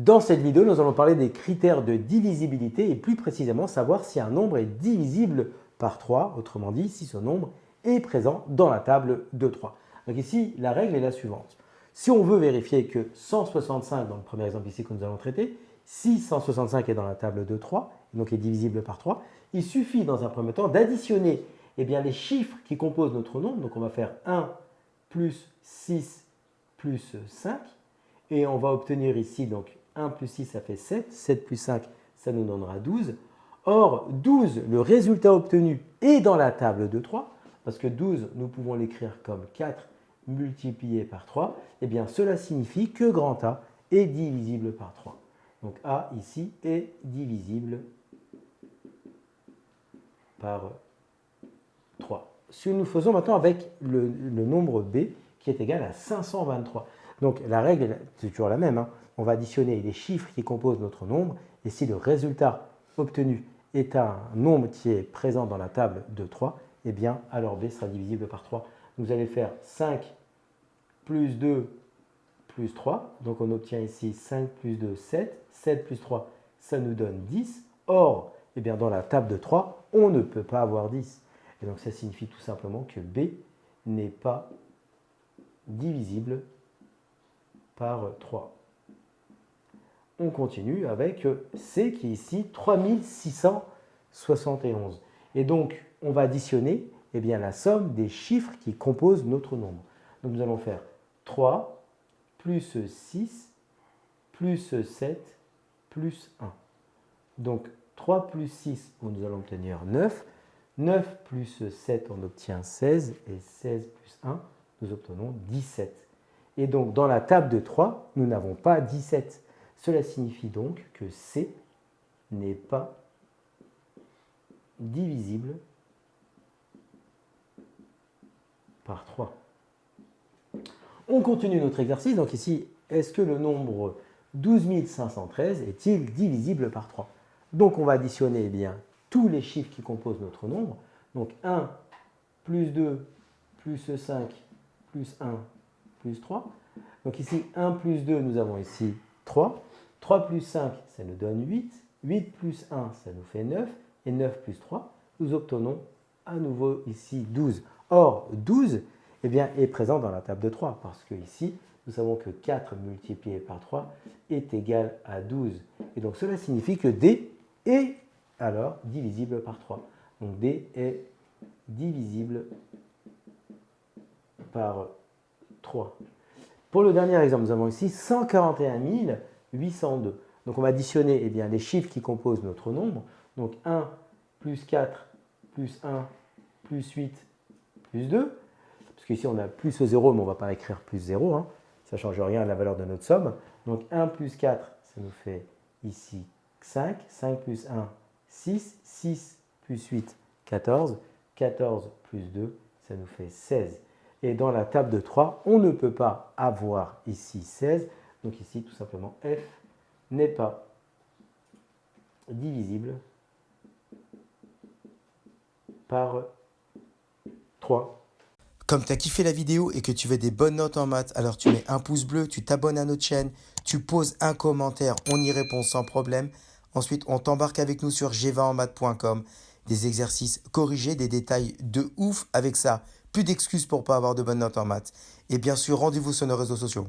Dans cette vidéo, nous allons parler des critères de divisibilité et plus précisément savoir si un nombre est divisible par 3, autrement dit si ce nombre est présent dans la table de 3. Donc ici, la règle est la suivante. Si on veut vérifier que 165, dans le premier exemple ici que nous allons traiter, si 165 est dans la table de 3, donc est divisible par 3, il suffit dans un premier temps d'additionner les chiffres qui composent notre nombre. Donc on va faire 1 plus 6 plus 5 et on va obtenir ici donc 1 plus 6 ça fait 7, 7 plus 5 ça nous donnera 12. Or 12, le résultat obtenu est dans la table de 3 parce que 12 nous pouvons l'écrire comme 4 multiplié par 3, et bien cela signifie que grand A est divisible par 3. Donc A ici est divisible par 3. Ce que nous faisons maintenant avec le nombre B qui est égal à 523. Donc la règle, c'est toujours la même. On va additionner les chiffres qui composent notre nombre et si le résultat obtenu est un nombre qui est présent dans la table de 3, eh bien alors B sera divisible par 3. Vous allez faire 5 plus 2 plus 3. Donc on obtient ici 5 plus 2, 7. 7 plus 3, ça nous donne 10. Or, dans la table de 3, on ne peut pas avoir 10. Et donc ça signifie tout simplement que B n'est pas divisible par 3. On continue avec C qui est ici 3671. Et donc on va additionner la somme des chiffres qui composent notre nombre. Donc nous allons faire 3 plus 6 plus 7 plus 1. Donc 3 plus 6, nous allons obtenir 9. 9 plus 7, on obtient 16. Et 16 plus 1, nous obtenons 17. Et donc dans la table de 3, nous n'avons pas 17. Cela signifie donc que C n'est pas divisible par 3. On continue notre exercice. Donc ici, est-ce que le nombre 12 513 est-il divisible par 3? Donc on va additionner tous les chiffres qui composent notre nombre. Donc 1 plus 2 plus 5 plus 1 plus 3. Donc ici 1 plus 2, nous avons ici 3. 3 plus 5, ça nous donne 8. 8 plus 1, ça nous fait 9. Et 9 plus 3, nous obtenons à nouveau ici 12. Or 12 est présent dans la table de 3 parce que ici, nous savons que 4 multiplié par 3 est égal à 12. Et donc cela signifie que D est alors divisible par 3. Donc D est divisible par 3. Pour le dernier exemple, nous avons ici 141 802. Donc on va additionner les chiffres qui composent notre nombre. Donc 1 plus 4 plus 1 plus 8 plus 2. Parce qu'ici on a plus 0, mais on ne va pas écrire plus 0. Ça ne change rien à la valeur de notre somme. Donc 1 plus 4, ça nous fait ici 5. 5 plus 1, 6. 6 plus 8, 14. 14 plus 2, ça nous fait 16. Et dans la table de 3, on ne peut pas avoir ici 16. Donc ici, tout simplement, F n'est pas divisible par 3. Comme tu as kiffé la vidéo et que tu veux des bonnes notes en maths, alors tu mets un pouce bleu, tu t'abonnes à notre chaîne, tu poses un commentaire, on y répond sans problème. Ensuite, on t'embarque avec nous sur g20enmaths.com. Des exercices corrigés, des détails de ouf avec ça. Plus d'excuses pour pas avoir de bonnes notes en maths. Et bien sûr, rendez-vous sur nos réseaux sociaux.